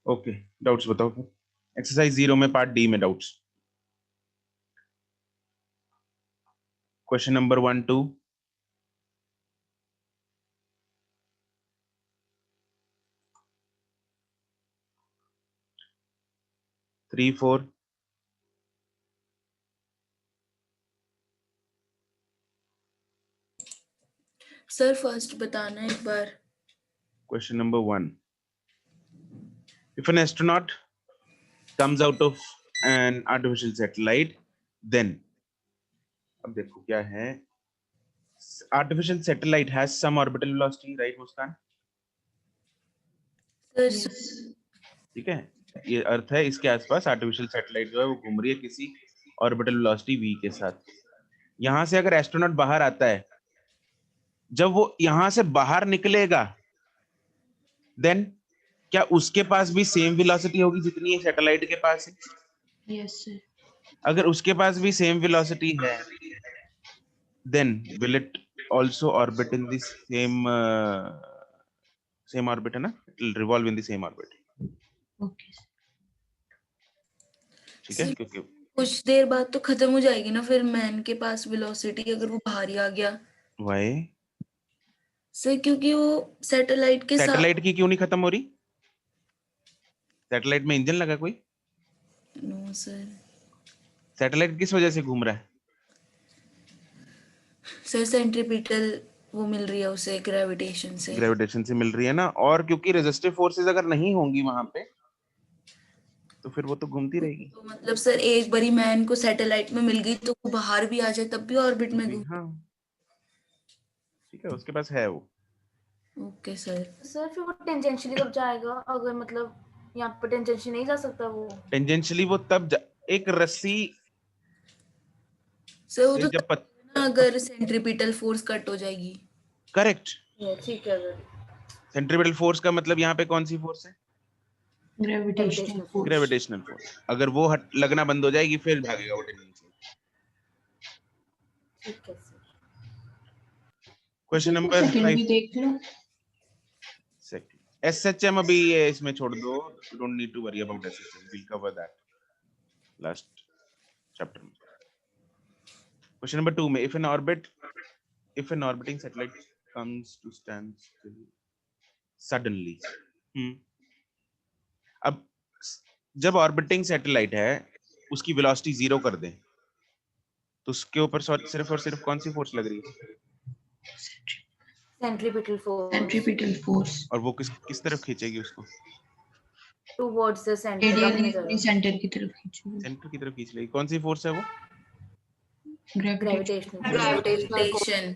Okay, doubts बताओ फिर। Exercise 0 में पार्ट डी में doubts. Question number 1 2। 3 4। Sir first बताना एक बार। Question number 1. If an astronaut comes out of an artificial satellite, then अब देखो क्या है। Artificial satellite has some orbital velocity, right Muskan? Sir ठीक है, ये अर्थ है, इसके आसपास आर्टिफिशियल सैटेलाइट जो है वो घूम रही है किसी ऑर्बिटल वेलोसिटी v के साथ। यहां से अगर एस्ट्रोनॉट बाहर आता है, जब वो यहां से बाहर निकलेगा, देन क्या उसके पास भी सेम वेलोसिटी होगी जितनी है सैटेलाइट के पास है? Yes sir. अगर उसके पास भी सेम वेलोसिटी है, then will it also orbit in the same orbit, है ना? It will revolve in the same orbit. Okay ठीक है, सर क्योंकि कुछ देर बाद तो खत्म हो जाएगी ना फिर मैन के पास वेलोसिटी, अगर वो बाहर ही आ गया। why सर क्योंकि वो सैटेलाइट के साथ। सैटेलाइट की क्यों नहीं खत्म हो रही? सैटेलाइट में इंजन लगा कोई? No sir. सैटेलाइट किस वजह से घूम रहा है? सर सेंट्रीपिटल वो मिल रही है उसे ग्रेविटेशन से। ग्रेविटेशन से मिल रही है ना, और क्योंकि रेजिस्टिव फोर्सेस अगर नहीं होंगी वहां पे, तो फिर वो तो घूमती रहेगी। तो मतलब सर एक बारी मैन को सैटेलाइट में मिल गई तो वो बाहर भी आ जाए तब भी ऑर्बिट में घूम। हाँ, ठीक है, उसके पास है वो। Okay sir. सर फिर वो टेंजेंशियली कब जाएगा, अगर मतलब यहाँ पे टेंजेंशियली नहीं जा सकता वो? टेंजेंशियली वो एक रस्सी सर वो से तो जब ना अगर सेंट्रीपिटल फोर्स कट हो जाएगी। करेक्ट। ठीक है सर। सेंट्रीपिटल फोर्स का मतलब यहाँ पे कौन सी फोर्स है? Gravitational force. Gravitational force. अगर वो लगना बंद हो जाएगी, फिर भागेगा वो टेंजेंशियल। ठीक है सर। क्वेश्चन नंबर सेकंड भी 5। देख लो। सेकंड एसएचएम अभी ये इसमें छोड़ दो, you don't need to worry about SHM, we will cover that last chapter में। क्वेश्चन नंबर 2 में if an orbiting satellite comes to stand still suddenly, अब जब ऑर्बिटिंग सैटेलाइट है उसकी वेलोसिटी 0 कर दें, तो उसके ऊपर सिर्फ और सिर्फ कौन सी फोर्स लग रही है? Centripetal force. Centripetal force. और वो किस तरफ खींचेगी उसको? टुवर्ड्स द सेंटर, रेडियली अपनी अपनी तरफ। सेंटर की तरफ खींचो। सेंटर की तरफ खींच लेगी। कौन सी फोर्स है वो? Gravitational. Gravitation.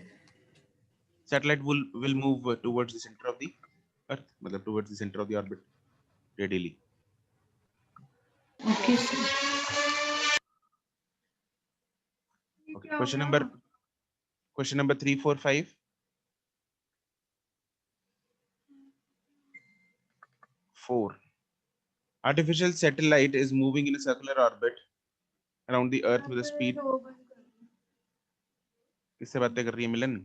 Satellite will move towards the center of the earth, मतलब towards the center of the orbit radially. Okay sir. Okay, question number 3 4 5. 4. Artificial satellite is moving in a circular orbit around the earth with a speed. किससे बातें कर रही है मिलन?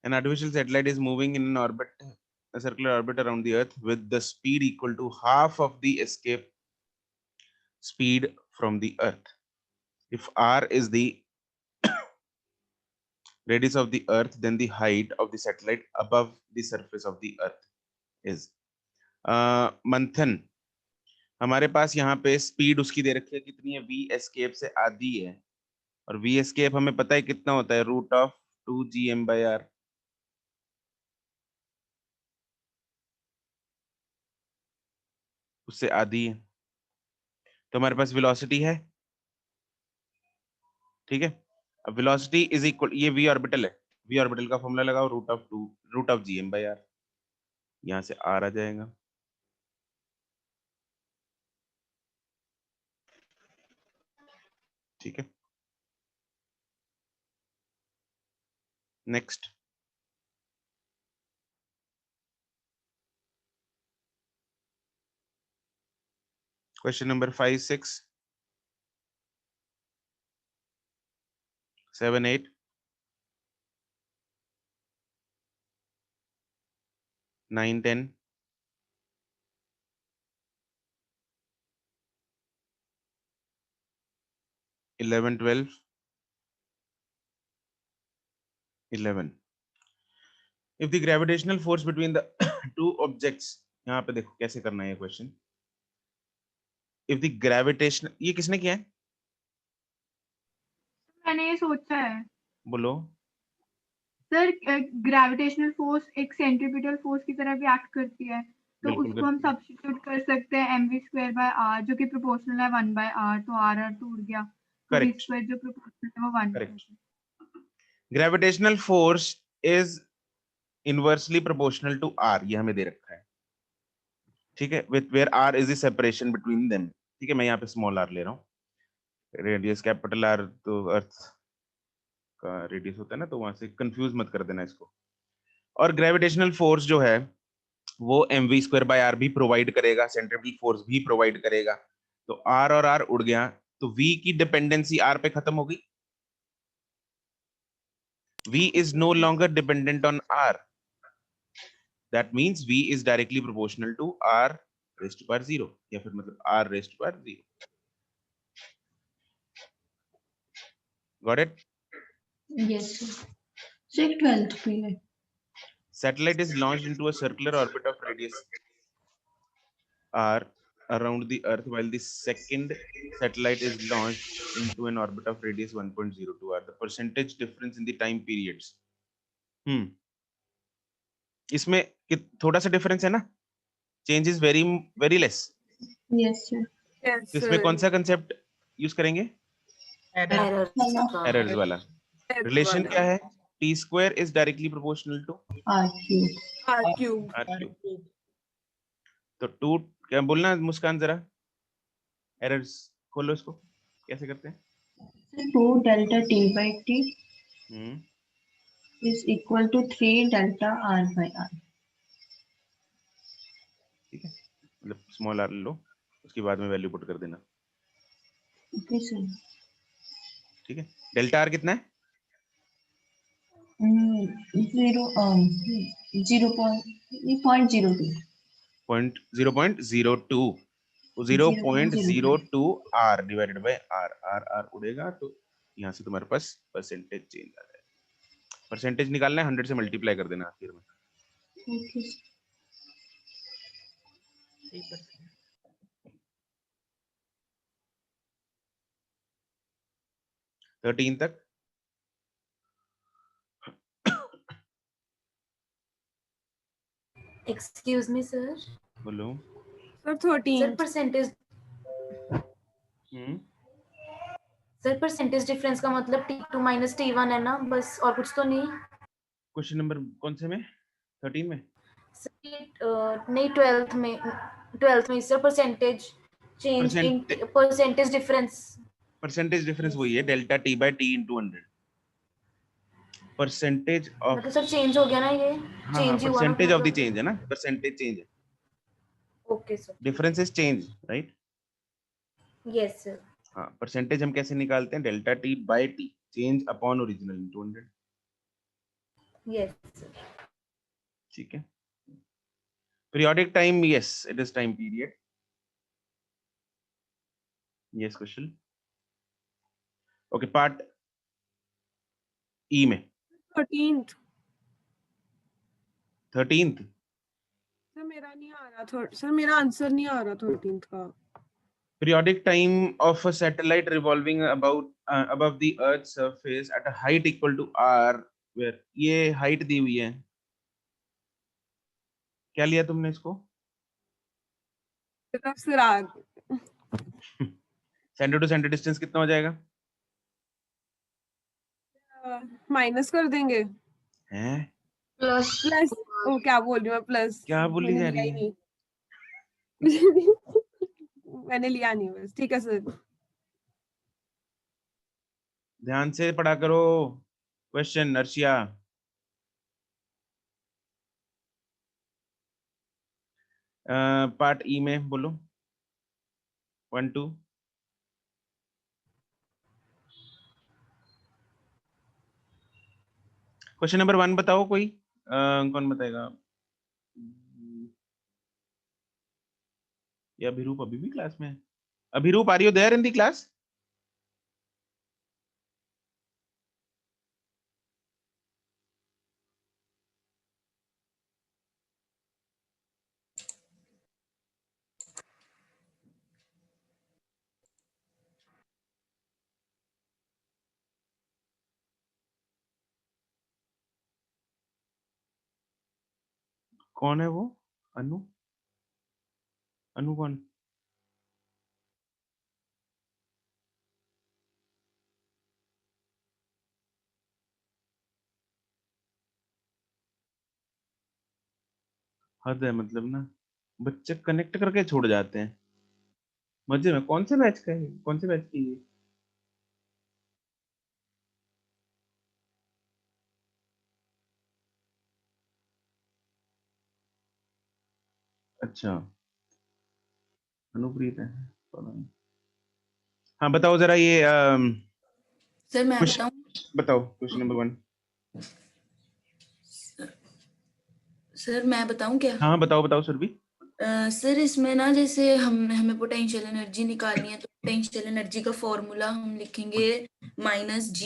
An artificial satellite is moving in a circular orbit around the earth with the speed equal to half of the escape speed from the earth. If r is the radius of the earth, then the height of the satellite above the surface of the earth is. मंथन, हमारे पास यहाँ पे speed उसकी दे रखी है कितनी है? v escape से आधी है, और v एस्केप हमें पता है कितना होता है, √2gm/r। उससे आधी है, तो हमारे पास वेलोसिटी है। ठीक है, अब वेलोसिटी इज इक्वल, ये v ऑर्बिटल है, v ऑर्बिटल का फॉर्मूला लगाओ, √2 √gm/r, यहाँ से r आ जाएगा। ठीक है, next. Question number 5 6। 7 8 9 10 11 12 11. If the gravitational force between the two objects, यहाँ पे देखो कैसे करना है ये क्वेश्चन. If the gravitational, ये किसने किया है? मैंने ये सोचा है बोलो. सर, ग्रेविटेशनल फोर्स एक सेंट्रीपिटल फोर्स की तरह भी एक्ट करती है, तो बिल्कुल उसको हम करती है. सब्स्टिट्यूट कर सकते हैं mv²/r जो कि प्रोपोर्शनल है 1/r, तो r तो उड़ गया, तो Correct. v² जो प्रोपोर्शनल है वो 1 Correct. Gravitational force is inversely proportional to r. ये हमें दे रखा है. ठीक है. With where r is the separation between them. ठीक है. मैं यहाँ पे स्मॉल r ले रहा हूँ. रेडियस कैपिटल r तो अर्थ का रेडियस होता है ना, तो वहां से कंफ्यूज मत कर देना इसको. और ग्रेविटेशनल फोर्स जो है वो mv²/r भी प्रोवाइड करेगा, सेंट्रीपिटल फोर्स भी प्रोवाइड करेगा. तो r और r उड़ गया, तो v की डिपेंडेंसी r पे खत्म हो गई. v is no longer dependent on r. That means v is directly proportional to r raised to power 0, या फिर मतलब r raised to power 0. Got it? Yes, sir. Sir, 12th पे है. Satellite is launched into a circular orbit of radius r around the earth, while the second satellite is launched into an orbit of radius 1.02 r. The percentage difference in the time periods. इसमें थोड़ा सा difference है ना. Change is very very less. Yes, sir. Yes, इसमें कौन सा concept use करेंगे? Errors का एरर्स वाला. रिलेशन क्या है? t² is directly proportional to R3. R³ r³. तो 2 क्या बोलना मुस्कान जरा. एरर्स खोलो इसको, कैसे करते हैं? 2 delta t by t hmm is equal to 3 delta r by r. ठीक है. मतलब स्मॉल r लो, उसके बाद में वैल्यू पुट कर देना. Okay, sir. ठीक है. डेल्टा r कितना है? 0.02. 0.02. 0.02 r divided by r. r उड़ेगा तो यहाँ से तुम्हारे पास परसेंटेज चेंज आ जाएगा. परसेंटेज निकालना है, 100 से मल्टीप्लाई कर देना आखिर में. Okay, sir. 13 तक. Excuse me sir. बोलो. Sir sir 13th percentage sir percentage difference का मतलब t2 - t1 है ना, बस और कुछ तो नहीं. क्वेश्चन नंबर कौन से में? 13 में. नहीं, 12th में sir percentage change in percentage difference. Percentage difference वही है, delta t by t into 100. Percentage of, मतलब सर चेंज हो गया ना, ये हाँ चेंज ही हुआ ना परसेंटेज ऑफ द मतलब. चेंज है ना. परसेंटेज चेंज है, okay sir. Difference is change, right. Yes sir. हाँ. परसेंटेज हम कैसे निकालते हैं? Delta t by t change upon original into 100. Yes sir. ठीक है. Periodic time, yes it is time period. Yes question. Okay. Part E में 13th 13th. Sir मेरा नहीं आ रहा, सर मेरा आंसर नहीं आ रहा 13th का. Periodic time of a satellite revolving above the Earth's surface at a height equal to r, where ये height दी हुई है. क्या लिया तुमने इसको? Sir centre to centre distance कितना हो जाएगा? माइनस कर देंगे. हैं? प्लस प्लस, ओ क्या बोल रही हूँ मैं, प्लस. क्या बोली जा रही है? मैंने लिया नहीं बस. ठीक है सर. ध्यान से पढ़ा करो क्वेश्चन. अर्शिया, पार्ट ई में बोलो 1 2. क्वेश्चन नंबर 1 बताओ कोई, कौन बताएगा? या अभिरूप अभी भी क्लास में है? Abhirup, are you there in the class? कौन है वो? अनु? अनु कौन? हद है मतलब ना, बच्चे कनेक्ट करके छोड़ जाते हैं मजे में। कौन से बैच का है, कौन से बैच की है? अच्छा, अनुप्रीत है, पता नहीं। हाँ बताओ जरा ये सर मैं क्वेश्चन बताऊं? बताओ, क्वेश्चन नंबर 1। सर मैं बताऊं क्या? हाँ बताओ बताओ सुरभि। सर इसमें ना जैसे हमें पोटेंशियल एनर्जी निकालनी है, तो पोटेंशियल एनर्जी का फॉर्मूला हम लिखेंगे -GMM/R।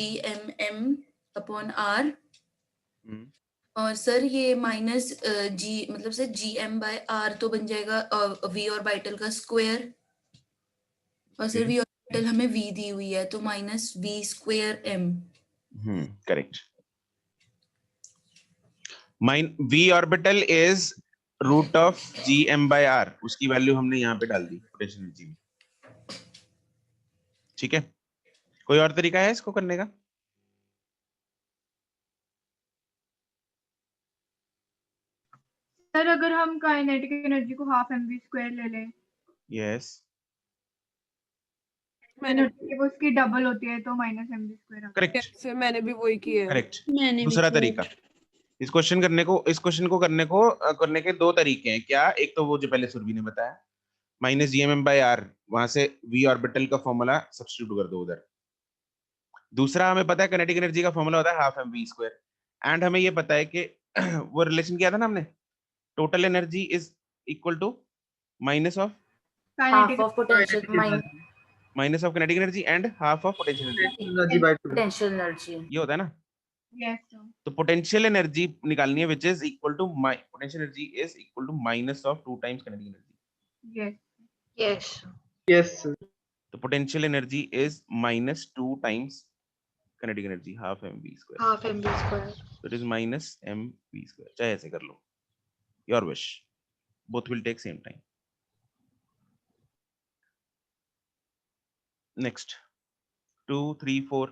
और सर ये -G मतलब सर GM/R तो बन जाएगा V ऑर्बिटल का स्क्वायर, और सर V ऑर्बिटल हमें V दी हुई है तो -V²M। Correct. V orbital is √GM/R, उसकी वैल्यू हमने यहाँ पे डाल दी पोटेंशियल एनर्जी में। ठीक है, कोई और तरीका है इसको करने का? सर अगर हम काइनेटिक एनर्जी को हाफ mv² ले लें, यस, मैंने एनर्जी वो उसकी डबल होती है तो -mv²। करेक्ट सर मैंने भी वही किया है। करेक्ट। दूसरा तरीका, इस क्वेश्चन को करने के दो तरीके हैं। क्या? एक तो वो जो पहले सुरभि ने बताया, -GMM/R, वहां से V ऑर्बिटल का फॉर्मूला सब्स्टिट्यूट कर दो उधर। दूसरा हमें पता है काइनेटिक एनर्जी का फॉर्मूला होता है ½ mv², एंड हमें ये पता है कि वो रिलेशन किया था ना हमने, total energy is equal to minus of half of potential minus of kinetic energy and half of potential energy. Potential energy. Yes, ये होता है ना। sir. तो पोटेंशियल एनर्जी निकालनी है, which is equal to potential energy is equal to minus of 2 times kinetic energy. Yes. Yes. Yes, sir. तो potential energy is -2 times kinetic energy, ½ mv²। Half mv²। So it is -mv²। चाहे ऐसे कर लो, your wish, both will take same time. Next 2 3 4।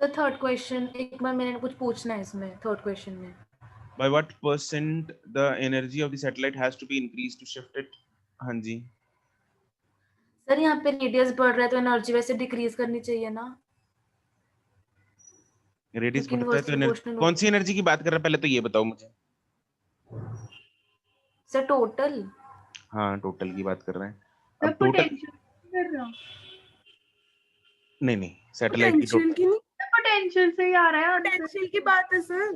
Sir third question एक बार मैंने कुछ पूछना है इसमें, थर्ड क्वेश्चन में। By what percent the energy of the satellite has to be increased to shift it? हाँ जी, सर यहाँ पे रेडियस बढ़ रहा है तो एनर्जी वैसे डिक्रीज करनी चाहिए ना, रेडियस क्योंकि बढ़ता है तो इनवर्सली प्रोपोर्शनल कौन सी एनर्जी की बात कर रहा है पहले तो ये बताओ मुझे। Sir total. हाँ टोटल की बात कर रहे हैं। The अब टोटल potential कर रहा हूँ। नहीं सैटेलाइट की पोटेंशियल टोटल की नहीं, The potential से ही आ रहा है आंसर। पोटेंशियल की बात है सर।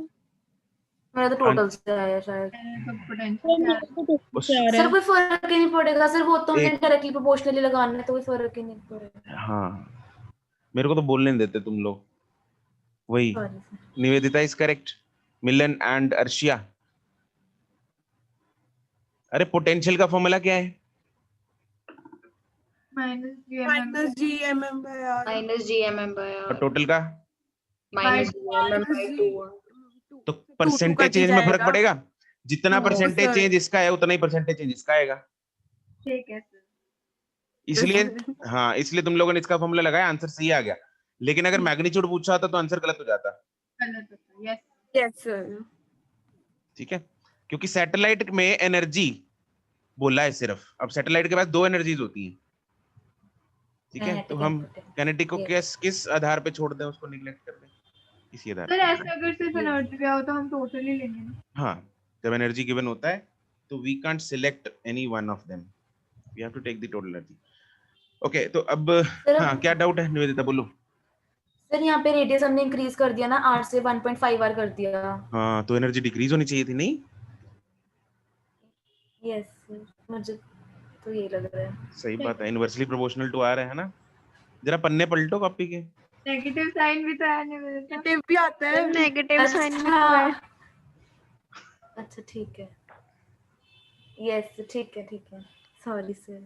मेरा तो टोटल से आया शायद। तो potential सर कोई फर्क ही नहीं पड़ेगा सर, वो तो हमने डायरेक्टली प्रोपोर्शनली लगाना है तो कोई फर्क ही नहीं पड़ेगा। हाँ मेरे को तो बोलने नहीं देते तुम लोग। वही sorry sir. Nivedita is correct, Milan and Arshiya. अरे पोटेंशियल का फॉर्मूला क्या है? -GMM/R और टोटल का? -GMM/2। तो परसेंटेज चेंज में फर्क पड़ेगा? जितना No, परसेंटेज sir. चेंज इसका है उतना ही परसेंटेज चेंज इसका आएगा। ठीक है सर। इसलिए हाँ, इसलिए तुम लोगों ने इसका फॉर्मूला लगाया, आंसर सही आ गया। लेकिन अगर मैग्नीट्यूड पूछा होता तो आंसर गलत हो जाता। गलत होता। Yes yes sir. ठीक है, क्योंकि सैटेलाइट में एनर्जी बोला है सिर्फ। अब सैटेलाइट के पास 2 एनर्जीज होती हैं। ठीक है, तो हम काइनेटिक को किस आधार पे छोड़ दें, उसको निग्लेक्ट कर दें, इसी आधार सर पे। ऐसे अगर सिर्फ एनर्जी पे आओ तो हम टोटल ही लेंगे ना। हाँ, जब एनर्जी गिवन होता है तो we can't select any one of them, we have to take the total energy. Okay, तो अब हाँ क्या डाउट है निवेदिता, बोलो। सर यहाँ पे रेडियस हमने इंक्रीज कर दिया ना, r से 1.5 r कर दिया। हाँ, तो एनर्जी डिक्रीज होनी चाहिए थी नहीं? यस सर, मुझे तो ये लग रहा है। सही बात है, इनवर्सली प्रोपोर्शनल टू आर है ना। जरा पन्ने पलटो कॉपी के। नेगेटिव साइन भी तो है नहीं मेरे तो। नेगेटिव भी आता है। नेगेटिव साइन भी तो है। अच्छा ठीक है, यस ठीक है, सॉरी सर।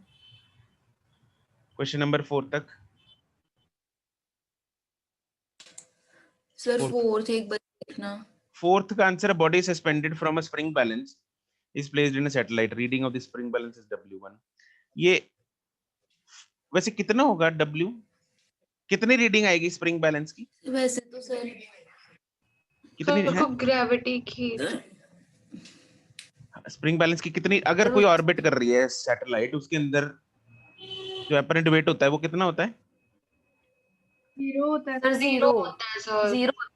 क्वेश्चन नंबर 4 तक। सर फोर्थ एक बार देखना। फोर्थ का answer, body suspended from a spring balance is placed in a satellite, reading of the spring balance is W1। ये वैसे कितना होगा W? कितनी रीडिंग आएगी स्प्रिंग बैलेंस की? वैसे तो सर कितनी है ग्रेविटी की स्प्रिंग बैलेंस की? कितनी, अगर कोई ऑर्बिट कर रही है सैटेलाइट, उसके अंदर जो अपरेंट वेट होता है वो कितना होता है? 0 होता है सर सर। Zero sir. होता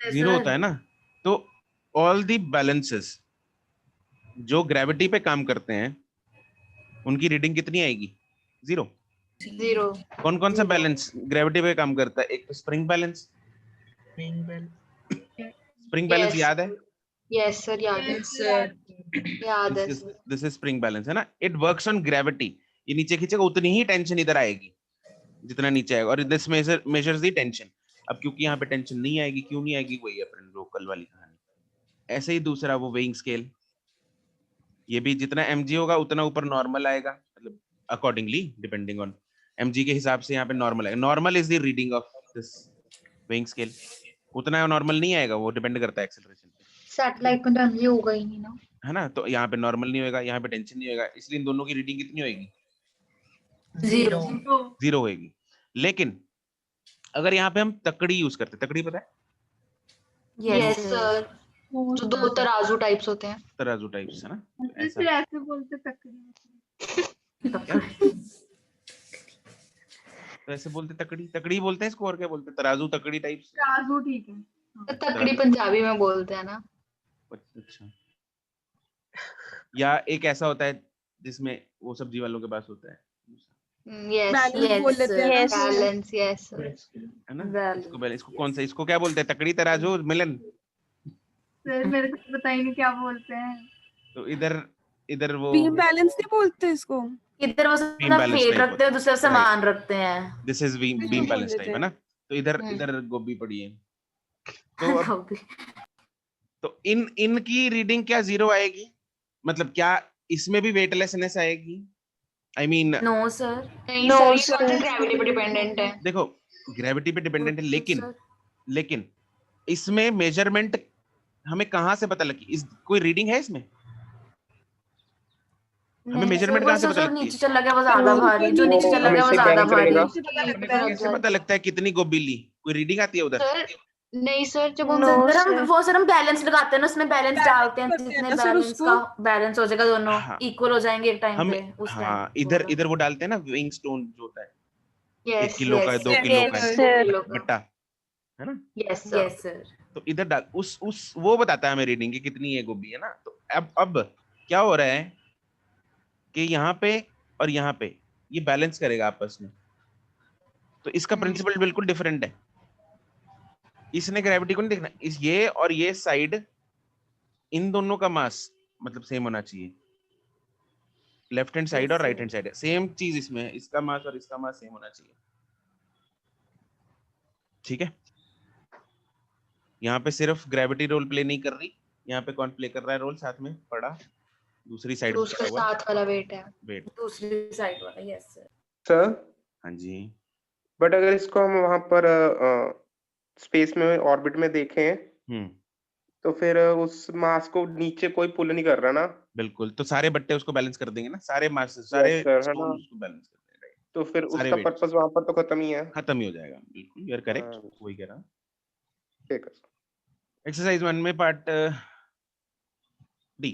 है जीरो होता है ना। तो ऑल दी बैलेंसेस जो ग्रेविटी पे काम करते हैं उनकी रीडिंग कितनी आएगी? 0। 0 कौन कौन सा बैलेंस ग्रेविटी पे काम करता है? एक तो स्प्रिंग बैलेंस। स्प्रिंग बैलेंस याद है? यस सर, याद है सर याद है sir. This is spring balance है ना। It works on gravity. ये नीचे खींचेगा उतनी ही टेंशन इधर आएगी जितना नीचे आएगा, और दिस मेजर्स द टेंशन। अब क्योंकि यहाँ पे टेंशन नहीं आएगी, क्यों नहीं आएगी, वही अपने लोकल वाली कहानी। ऐसे ही दूसरा वो वेइंग स्केल, ये भी जितना mg होगा उतना ऊपर नॉर्मल आएगा, मतलब अकॉर्डिंगली डिपेंडिंग ऑन mg के हिसाब से यहाँ पे नॉर्मल आएगा। Normal is the reading of this weighing scale. उतना नॉर्मल नहीं आएगा, वो डिपेंड करता है एक्सेलरेशन पे, सैटेलाइट में तो एमजी होगा ही नहीं ना। है ना। तो यहाँ पे नॉर्मल नहीं होएगा, यहाँ पे टेंशन नहीं होएगा, इसलिए इन दोनों की रीडिंग कितनी होएगी? 0 होएगी। लेकिन अगर यहाँ पे हम तकड़ी यूज करते, तकड़ी पता है? यस सर, जो 2 तराजू टाइप्स होते हैं। तराजू टाइप्स, है ना। ऐसा फिर ऐसे बोलते तकरीबन। तो ऐसे बोलते तकड़ी, तकड़ी बोलते हैं इसको, और क्या बोलते हैं? तराजू, तकड़ी टाइप्स। तराजू ठीक है। तो तकड़ी पंजाबी में बोलते हैं ना। अच्छा। या एक ऐसा होता है जिसमें वो सब्जी वालों के पास होता है, यस बैलेंस बोल लेते हैं ना। Balance, yes sir. है ना। इसको बैलेंस, इसको कौन सा, इसको क्या बोलते हैं? तकड़ी, तराजू, मिलन। सर मेरे को तो पता ही नहीं क्या बोलते हैं। तो इधर इधर वो बीम बैलेंस नहीं बोलते इसको। इधर वो बीम अपना बैलेंस वेट टाइप रखते हैं, दूसरे सामान रखते हैं। दिस इज बीम बोल बैलेंस देते टाइप, है हैं। ना। तो इधर इधर गोभी पड़ी है। तो अब तो इनकी रीडिंग क्या 0 आएगी? मतलब क्या इसमें भी वेटलेसनेस आएगी? आई मीन नो सर, नहीं सर, ये ग्रेविटी पे डिपेंडेंट है। देखो, ग्रेविटी पे डिपेंडेंट है, लेकिन इसमें मेजरमेंट हमें कहाँ से पता लगी? इस कोई रीडिंग है इसमें? हमें मेजरमेंट कहाँ से पता लगती है? नीचे चला गया वो ज्यादा भारी, जो नीचे चला गया वो ज्यादा भारी। कैसे पता लगता है कितनी गोभी ली? कोई रीडिंग आती है उधर? सर नहीं सर, जब सर हम बैलेंस लगाते हैं ना, उसमें बैलेंस डालते हैं, जितने ना सर बैलेंस उसको। का बैलेंस हो जाएगा दोनों हाँ। इक्वल हो जाएंगे एक टाइम हम पे, उस टाइम। हाँ, इधर वो डालते हैं ना, विंग स्टोन जो होता है, 1 यस किलो का, 2 किलो का बट्टा, है ना। Yes yes sir. तो इधर डाल, उस वो बताता है हमें रीडिंग की कितनी है गोभी, है ना। तो अब क्या हो रहा है कि यहाँ पे और यहाँ पे ये बैलेंस करेगा आपस में। तो इसका प्रिंसिपल बिल्कुल डिफरेंट है। इसने ग्रेविटी को नहीं देखना, इस ये और ये साइड, इन दोनों का मास मतलब सेम होना चाहिए। लेफ्ट हैंड साइड और राइट हैंड साइड सेम चीज इसमें है, इसका मास और इसका मास सेम होना चाहिए। ठीक है। यहाँ पे सिर्फ ग्रेविटी रोल प्ले नहीं कर रही, यहाँ पे कौन प्ले कर रहा है रोल? साथ में पड़ा दूसरी साइड पे उसके पड़ा हुआ साथ वाला वेट है, वेट। दूसरी साइड वाला, यस सर। सर हाँ जी। बट अगर इसको हम वहां पर स्पेस में ऑर्बिट में देखें तो फिर उस मास को नीचे कोई पुल नहीं कर रहा ना। बिल्कुल, तो सारे बट्टे उसको बैलेंस कर देंगे ना, सारे मास, सारे स्टोन उसको बैलेंस कर देंगे, राइट। तो फिर सारे उसका weight पर्पस वहां पर तो खत्म ही है। खत्म ही हो जाएगा। बिल्कुल, यू आर करेक्ट, हाँ। वही कह रहा हूँ। ठीक है। एक्सरसाइज 1 में part D,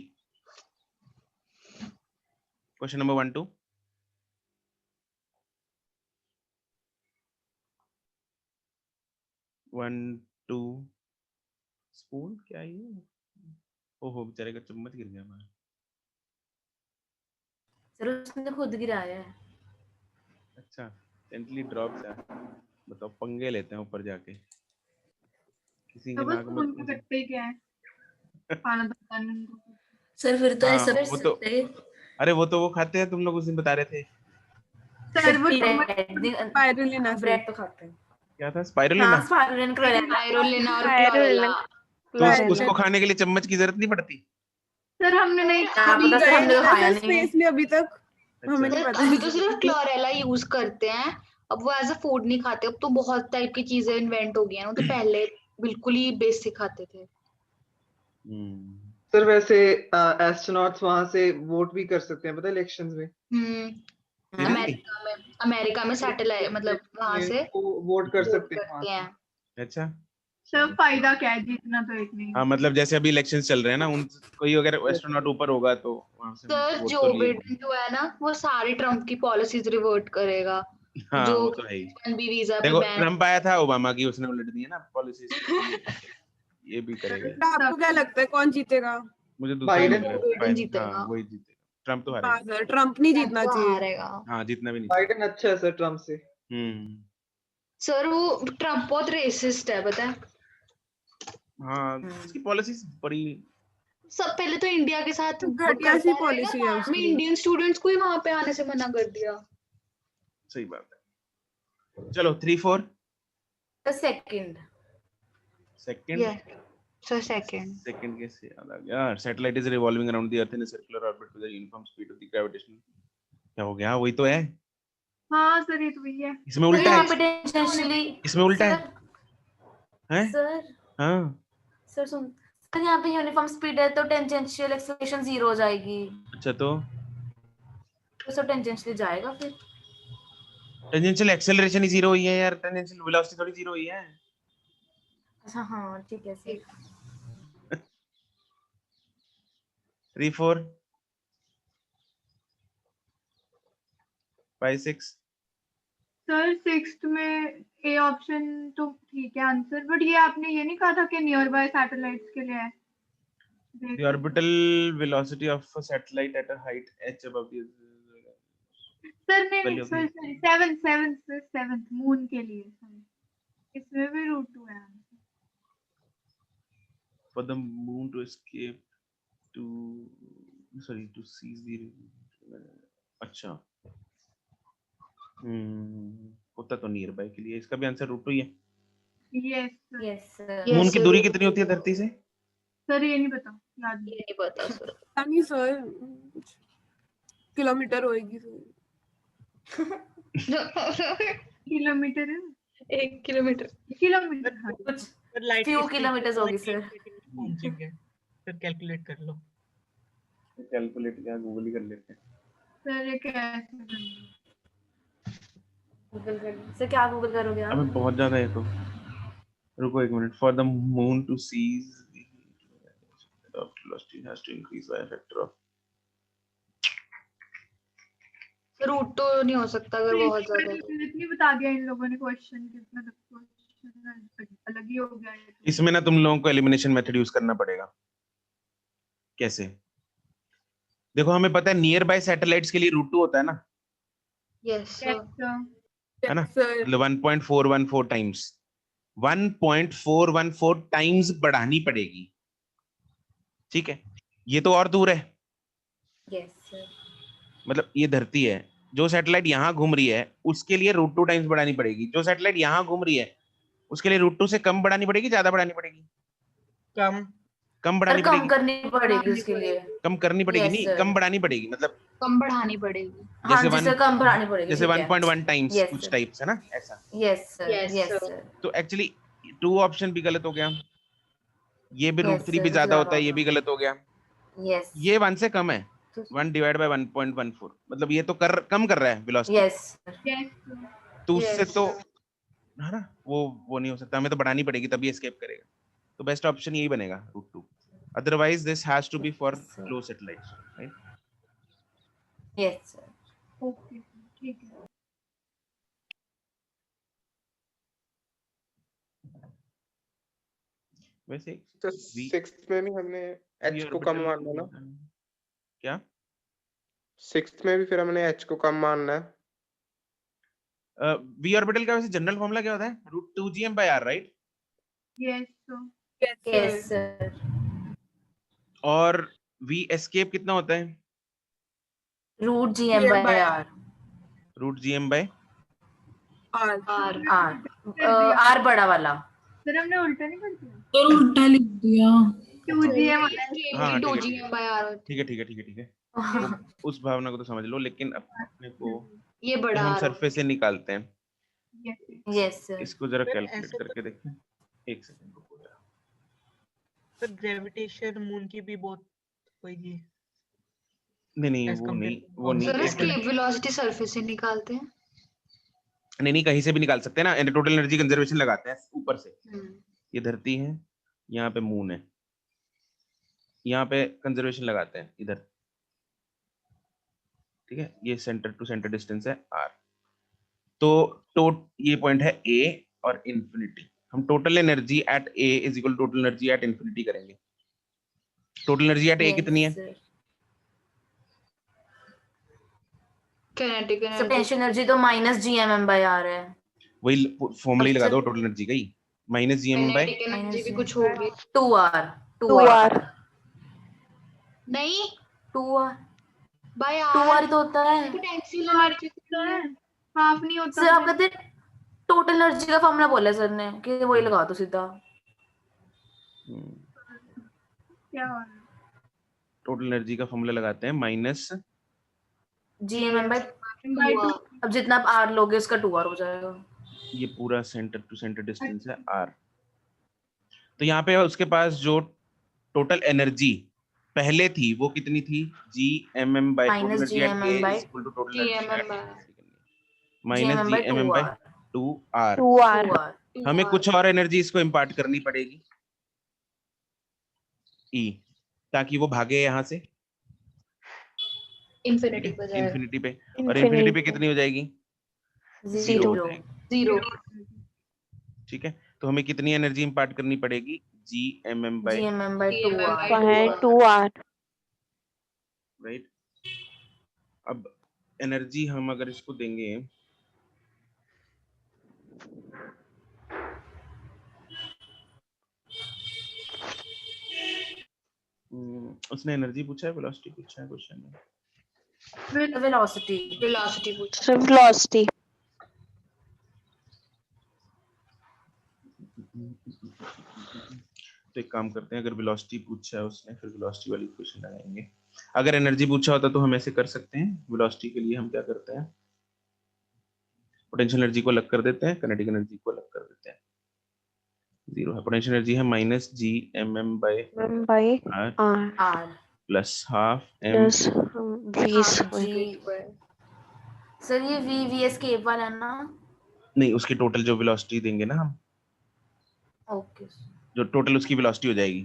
question number 1 2। One two spoon, क्या है ये? ओहो, बेचारे का चम्मच गिर गया बाहर। सर उसने खुद गिराया है। अच्छा, जेंटली ड्रॉप सा। बताओ, पंगे लेते हैं ऊपर जाके। किसी तो के बस नाक में मून को कटते क्या है खाना पता नहीं उनको। सर फिर तो हाँ, ऐसा कर वो तो- सकते हैं। अरे वो तो वो खाते हैं, तुम लोग उस दिन बता रहे थे। सर वो स्पाइरुलिना से ब्रेड तो खाते हैं। क्या था? स्पाइरुलिना? हाँ स्पाइरुलिन स्पाइरुलिना और Spirulina. क्लोरेला। तो क्लोरेला। उसको खाने के लिए चम्मच की जरूरत नहीं पड़ती? सर हमने नहीं हाँ पता सर हमने तो खाया नहीं है। स्पेस में अभी तक हमें नहीं सर पता। अभी तो सिर्फ क्लोरेला यूज करते हैं, अब वो एज अ फूड नहीं खाते। अब तो बहुत टाइप की चीजें इन्वेंट हो गई हैं, वो तो पहले बिल्कुल ही बेसिक खाते थे। सर वैसे एस्ट्रोनॉट्स वहां से वोट भी कर सकते हैं पता है इलेक्शंस में। अमेरिका में सैटेलाइट मतलब वहां से वोट कर सकते हैं वहां करते से। हैं। अच्छा, सर फायदा क्या है, जीतना तो एक नहीं। हाँ मतलब जैसे अभी इलेक्शन चल रहे हैं ना, उन कोई अगर एस्ट्रोनॉट ऊपर होगा तो वहां से सर वोट जो तो लिए। बिडेन जो है ना, वो सारी ट्रम्प की पॉलिसीज रिवर्ट करेगा। हाँ जो वो तो है ही। भी वीजा पे देखो बैन। ट्रम्प आया था, ओबामा की उसने उलट दी है ना पॉलिसीज। ये भी करेगा। आपको क्या लगता है कौन जीतेगा? मुझे दूसरा बाइडेन लग रहा है, बाइडेन जीतेगा। हाँ वही जीतेगा। ट्रम्प तो हाँ हारेगा। सर ट्रम्प नहीं जीतना तो चाहिए। हारेगा। हाँ जितना भी नहीं। बाइडेन अच्छा है सर ट्रम्प से। सर वो ट्रम्प बहुत रेसिस्ट है पता है। हाँ उसकी पॉलिसीज बड़ी। सब पहले तो इंडिया के साथ घटिया सी पॉलिसी है में उसकी। इंडियन स्टूडेंट्स को ही वहां पे आने से मना कर दिया। सही बात है। चलो 3-4 second. Second. Sir second. Second कैसे याद आ गया? Satellite is revolving around the earth in a circular orbit with the uniform speed of the gravitational. क्या हो गया? वही तो है। हाँ सर ये तो वही है। इसमें उल्टा यहाँ है। पे टेंजेंशियली इसमें उल्टा है। हैं? सर हाँ सर सुन सर यहाँ पे यूनिफॉर्म स्पीड है तो टेंजेंशियल एक्सेलरेशन 0 हो जाएगी। अच्छा तो सर टेंजेंशियली जाएगा फिर। टेंजेंशियल एक्सेलरेशन ही 0 हुई है यार, टेंजेंशियल वेलोसिटी थोड़ी 0 हुई है। अच्छा हाँ ठीक है सर। 3-4 5-6 सर सिक्स्थ में ए ऑप्शन तो ठीक है आंसर, बट ये आपने ये नहीं कहा था कि नियर बाय सैटेलाइट्स के लिए है। The orbital velocity of a satellite at a height h above the sir नहीं value of sir seventh moon के लिए सर इसमें भी √2 है answer. for the moon to escape to to seize the अच्छा होता तो नियर बाय के लिए, इसका भी आंसर √2 ही है। Yes sir. Yes sir. Moon की दूरी कितनी होती है धरती से? सर ये नहीं पता, याद ये नहीं पता सर। नहीं सर किलोमीटर होएगी सर। किलोमीटर है। 1 किलोमीटर। किलोमीटर हाँ। कुछ few kilometers होगी सर। फिर कैलकुलेट कर लो। कैलकुलेट क्या, गूगल ही कर लेते हैं। सर ये कैसे गूगल कर सर क्या गूगल करोगे आप? अबे बहुत ज्यादा है तो रुको एक minute. For the moon to cease velocity has to increase by a factor of root तो नहीं हो सकता अगर बहुत ज्यादा है। इतनी बता दिया इन लोगों ने क्वेश्चन कितना, क्वेश्चन अलग ही हो गया है। इसमें ना तुम लोगों को एलिमिनेशन मेथड यूज करना पड़ेगा। कैसे? देखो हमें पता है नियर बाय सैटेलाइट्स के लिए √2 होता है ना, यस सर। है ना? मतलब 1.414 टाइम्स 1.414 टाइम्स बढ़ानी पड़ेगी। ठीक है, ये तो और दूर है। Yes sir. मतलब ये धरती है, जो सैटेलाइट यहाँ घूम रही है उसके लिए √2 टाइम्स बढ़ानी पड़ेगी। जो सैटेलाइट यहाँ घूम रही है उसके लिए √2 से कम बढ़ानी पड़ेगी, ज्यादा बढ़ानी पड़ेगी? कम बढ़ानी कम पड़ेगी। करनी पड़ेगी उसके लिए। कम करनी पड़ेगी Yes, नहीं, sir. कम बढ़ानी पड़ेगी। मतलब कम बढ़ानी पड़ेगी। हाँ जैसे जिसे कम बढ़ानी पड़ेगी। जैसे ठीक है। 1.1 टाइम्स Yes, कुछ sir. टाइप्स है ना ऐसा। Yes sir. Yes, yes sir. Sir. तो एक्चुअली 2 ऑप्शन भी गलत हो गया, ये भी Yes, √3 sir, भी ज्यादा होता है, ये भी गलत हो गया। यस। ये 1 से कम है, 1 डिवाइड बाय 1.14, मतलब ये तो कम कर रहा है वेलोसिटी। यस। तो उससे Yes, तो sir. है ना वो नहीं हो सकता, हमें तो बढ़ानी पड़ेगी तभी एस्केप करेगा। तो बेस्ट ऑप्शन यही बनेगा √2। Otherwise this has to be for close satellites, right? Yes sir. Okay ठीक है। वैसे तो सिक्स्थ में भी हमने एच को कम मानना ना? क्या? सिक्स्थ में भी फिर हमने एच को कम मानना है। वी ऑर्बिटल का वैसे जनरल फॉर्मूला क्या होता है? √2gm/r, right? Yes, so yes sir. और v एस्केप कितना होता है? Root GM/R। Root GM by R R बड़ा वाला। सर हमने उल्टा नहीं कर दिया? तो उल्टा लिख दिया। 2GM हाँ, ठीक है, 2GM/R होती ठीक है, ठीक है, ठीक है, ठीक है। उस भावना को तो समझ लो, लेकिन अपने को ये बड़ा हम R सरफेस से निकालते हैं। Yes sir. इसको जरा सर, कैलकुलेट ऐसे करके देखते हैं। एक सेकंड रुको जरा। सर ग्रेविटेशन मून की भी बहुत होगी। नहीं, As वो compared नहीं, to वो नहीं। सर एक एस्केप वेलोसिटी सरफेस से निकालते हैं। नहीं, कहीं से भी निकाल सकते हैं ना। टोटल एनर्जी कंजर्वेशन लगाते हैं ऊपर से। ये धरती है, यहाँ पे मून है, यहाँ पे कंजर्वेशन लगाते हैं इधर, ठीक है। ये सेंटर टू सेंटर डिस्टेंस है r। तो ये पॉइंट है a और इंफिनिटी। हम total energy at a is equal total energy at infinity करेंगे। टोटल एनर्जी एट a कितनी है? काइनेटिक सर पोटेंशियल एनर्जी तो -GMM/R है। वही फॉर्मूला ही लगा दो, टोटल एनर्जी का ही -GM बाय काइनेटिक एनर्जी भी कुछ होगी। 2R नहीं 2R बाय 2R तो होता है पोटेंशियल एनर्जी हाफ नहीं होता। सर। आप कहते टोटल एनर्जी का फॉर्मूला बोला सर ने कि वही लगा दो सीधा। क्या हो रहा है? टोटल एनर्जी का फॉर्मूला लगाते हैं -GMM/2R। अब जितना आप R लोगे उसका 2R हो जाएगा। ये पूरा सेंटर टू सेंटर डिस्टेंस है r। तो यहाँ पे उसके पास जो टोटल एनर्जी पहले थी वो कितनी थी? GMM by total energy at a is equal to total energy GMM by 2R। हमें कुछ और एनर्जी इसको इंपार्ट करनी पड़ेगी E, ताकि वो भागे यहाँ से इंफिनिटी पे जाएगा। इंफिनिटी पे। और इंफिनिटी पे कितनी हो जाएगी? 0। ठीक है। तो हमें कितनी एनर्जी इंपार्ट करनी पड़ेगी? GMM by 2R। राइट। अब एनर्जी हम अगर इसको देंगे, उसने एनर्जी पूछा है, वेलोसिटी पूछा है क्वेश्चन में? वेलोसिटी पूछ। सिर्फ वेलोसिटी। तो एक काम करते हैं, अगर वेलोसिटी पूछा है उसने, फिर वेलोसिटी वाली इक्वेशन लगाएंगे। अगर एनर्जी पूछा होता तो हम ऐसे कर सकते हैं। वेलोसिटी के लिए हम क्या करते हैं, पोटेंशियल एनर्जी को अलग कर देते हैं, काइनेटिक एनर्जी को अलग कर देते हैं। 0 है। पोटेंशियल एनर्जी है -GMM by r plus half m sir ये v एस्केप वाला है ना? नहीं, उसकी टोटल जो वेलोसिटी देंगे ना हम, ओके जो टोटल उसकी वेलोसिटी हो जाएगी।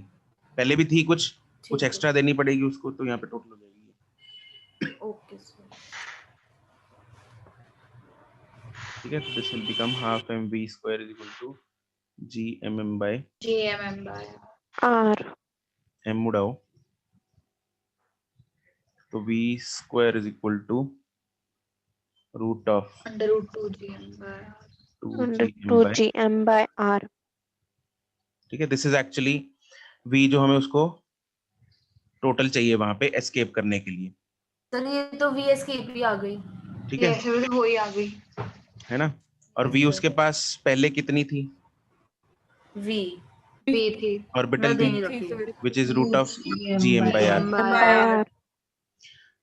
पहले भी थी कुछ एक्स्ट्रा देनी पड़ेगी उसको, तो यहाँ पे टोटल हो जाएगी। Okay sir. ठीक है। तो this will become half mv square is equal to GMM by R। m उड़ाओ, तो v square is equal to root of √2GM/R। ठीक है। दिस इज एक्चुअली v जो हमें उसको टोटल चाहिए वहां पे एस्केप करने के लिए। सर ये तो v एस्केप ही आ गई। ठीक है, वो ही आ गई है ना। और v उसके पास पहले कितनी थी? v थी ऑर्बिटल थी, which is root of GM/R।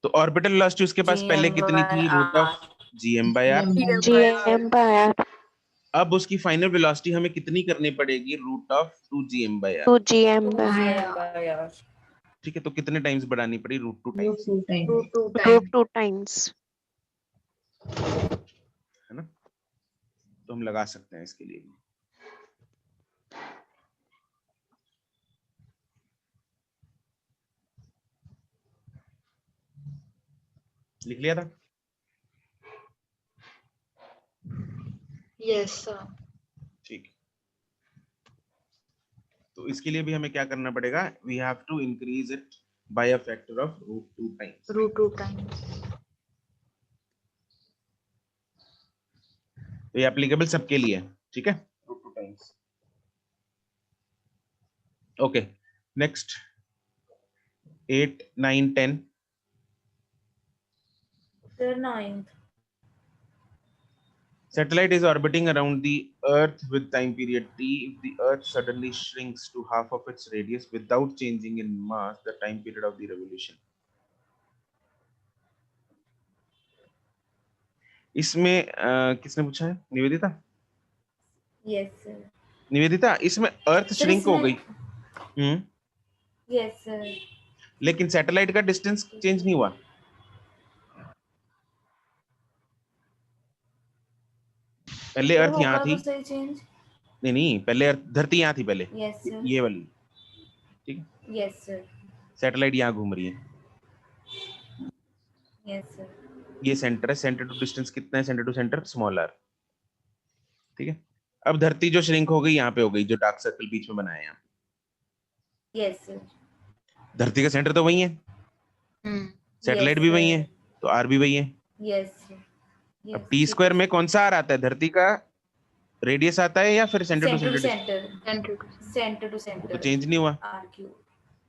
तो ऑर्बिटल वेलोसिटी उसके पास पहले कितनी थी? Root of GM/R। अब उसकी फाइनल वेलोसिटी हमें कितनी करनी पड़ेगी? Root of 2GM/R। ठीक है। तो कितने टाइम्स बढ़ानी पड़ी? √2 टाइम्स। है ना। तो हम लगा सकते हैं इसके लिए। लिख लिया था? Yes sir. ठीक। तो इसके लिए भी हमें क्या करना पड़ेगा? We have to increase it by a factor of √2 times. तो ये एप्लीकेबल सबके लिए है। ठीक है, √2 times. Okay, next 8, 9, 10. Sir, 9th. Satellite is orbiting around the Earth with time period t. If the Earth suddenly shrinks to half of its radius without changing in mass, the time period of the revolution. इसमें किसने पूछा है? Nivedita? Yes, sir. Nivedita, इसमें अर्थ Sir, shrink हो इसमें- गई। Yes, sir. लेकिन satellite का डिस्टेंस चेंज नहीं हुआ। पहले Sir, अर्थ यहाँ होगा थी। तो सही change. नहीं, पहले धरती यहाँ थी पहले। Yes, sir. ये वाली, ठीक है। Yes, sir. सैटेलाइट यहाँ घूम रही है। Yes, sir. ये सेंटर है, सेंटर टू डिस्टेंस कितना है? Centre to centre small R, ठीक है। अब धरती जो श्रिंक हो गई यहाँ पे हो गई, जो डार्क सर्कल बीच में बनाया है यहाँ। Yes, sir. धरती का सेंटर तो वही है, सैटेलाइट Yes, भी वही sir. है, तो आर भी वही है। Yes, sir. Yes, अब टी स्क्वायर में कौन सा आर आता है? धरती का रेडियस आता है या फिर centre to Center to centre? center. Center to center. तो चेंज नहीं हुआ, RQ.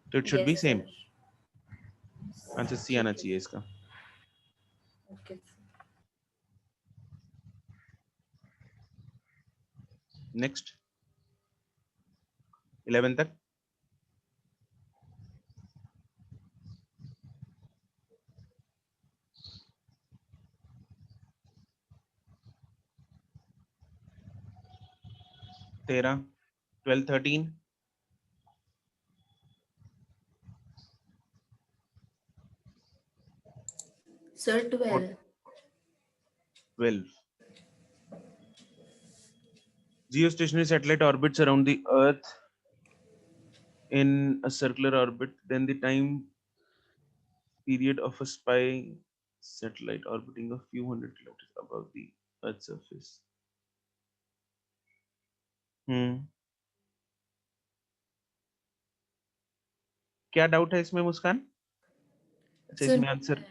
तो it should be Yes, same. sir. Answer C आना चाहिए इसका। Okay. नेक्स्ट 11 तक। तेरह, 12, 13। Sir, 12. 12. Geostationary satellite orbits around the Earth in a circular orbit. Then the time period of a spy satellite orbiting a few hundred kilometers above the Earth's surface. क्या doubt है इसमें मुस्कान? अच्छा, इसमें answer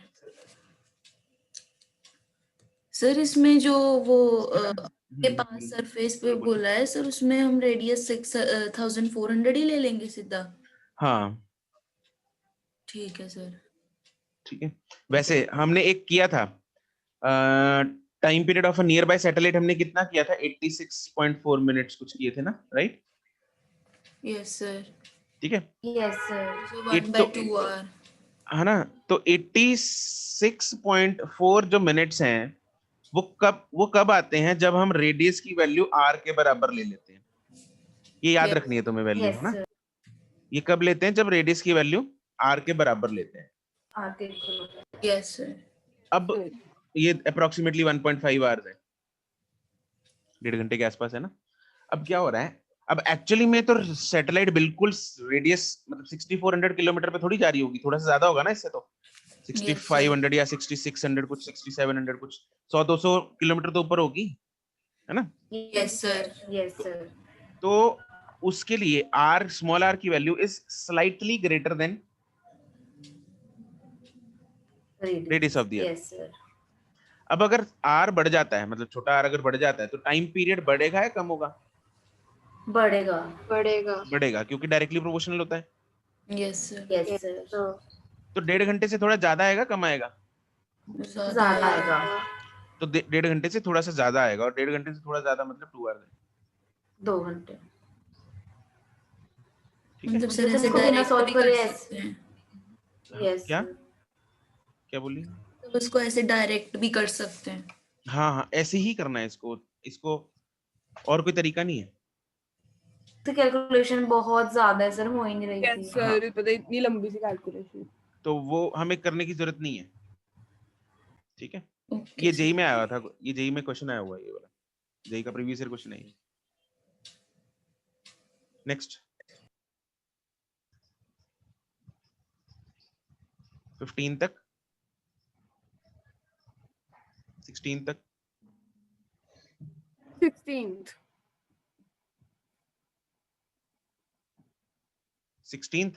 sir इसमें जो वो के पास surface पे बोला है सर, उसमें हम रेडियस 6400 ही ले लेंगे सीधा। हाँ ठीक है सर। ठीक है। वैसे हमने एक किया था time period of a near by satellite, हमने कितना किया था? 86.4 मिनट्स कुछ किए थे ना, राइट? Yes sir. ठीक है। Yes, sir. So 1/2 आवर है ना? तो 86.4 जो मिनट्स हैं वो कब आते हैं? जब हम रेडियस की वैल्यू r के बराबर ले लेते हैं। ये याद रखनी है तुम्हें वैल्यू, है ना? ये कब लेते हैं? जब रेडियस की वैल्यू r के बराबर लेते हैं। Yes sir. अब ये अप्रोक्सीमेटली 1.5 आवर्स है, 1.5 घंटे के आसपास है ना। अब क्या हो रहा है? अब एक्चुअली में तो सैटेलाइट बिल्कुल रेडियस मतलब 6400 किलोमीटर पे थोड़ी जा रही होगी, थोड़ा सा ज्यादा होगा ना इससे, तो 6500 या 6600 कुछ 6700 कुछ 100-200 किलोमीटर तो ऊपर होगी, है ना? Yes sir. Yes, sir. तो उसके लिए r स्मॉल r की value is slightly greater than radius of the earth. Yes, sir. अब अगर r बढ़ जाता है, मतलब छोटा r अगर बढ़ जाता है, तो टाइम पीरियड बढ़ेगा या कम होगा? बढ़ेगा। बढ़ेगा, क्योंकि डायरेक्टली प्रोपोर्शनल होता है। Yes sir. Yes, sir. तो 1.5 घंटे से थोड़ा ज्यादा आएगा, कम आएगा? ज्यादा आएगा। तो 1.5 घंटे से थोड़ा सा ज्यादा आएगा, और 1.5 घंटे से थोड़ा ज्यादा मतलब 2 आवर्स है। 2 घंटे। ठीक है। मतलब सर ऐसे बिना डायरेक्ट सोच भी करे कर सकते हैं। Yes. क्या sir. क्या बोली? तो उसको ऐसे डायरेक्ट भी कर सकते हैं। हाँ हाँ, ऐसे ही करना है इसको और कोई तरीका नहीं है। तो कैलकुलेशन बहुत ज्यादा है सर, हो ही नहीं रही थी। यस सर, पता है इतनी लंबी सी कैलकुलेशन, तो वो हमें करने की जरूरत नहीं है, ठीक है। Okay, ये जेई में आया था, ये जेई में क्वेश्चन आया हुआ है, ये वाला जेई का प्रीवियस ईयर क्वेश्चन है। नेक्स्ट 15 तक, 16 तक। 16th 16th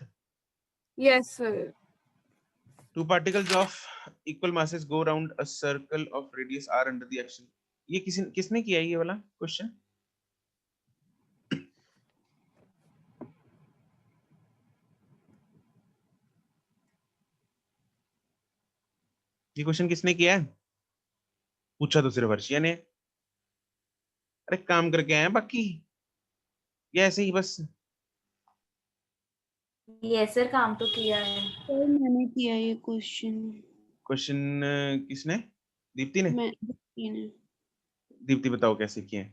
yes sir. 2 particles of equal masses go around a circle of radius r under the action। ये किसने किया है ये वाला क्वेश्चन? ये क्वेश्चन किसने किया है? पूछा तो सिर्फ अर्शिया ने। अरे काम करके आए हैं बाकी, ये ऐसे ही बस। ये सर काम तो किया है सर मैंने किया ये क्वेश्चन। क्वेश्चन किसने? दीप्ति ने? मैंने। दीप्ति बताओ कैसे किए?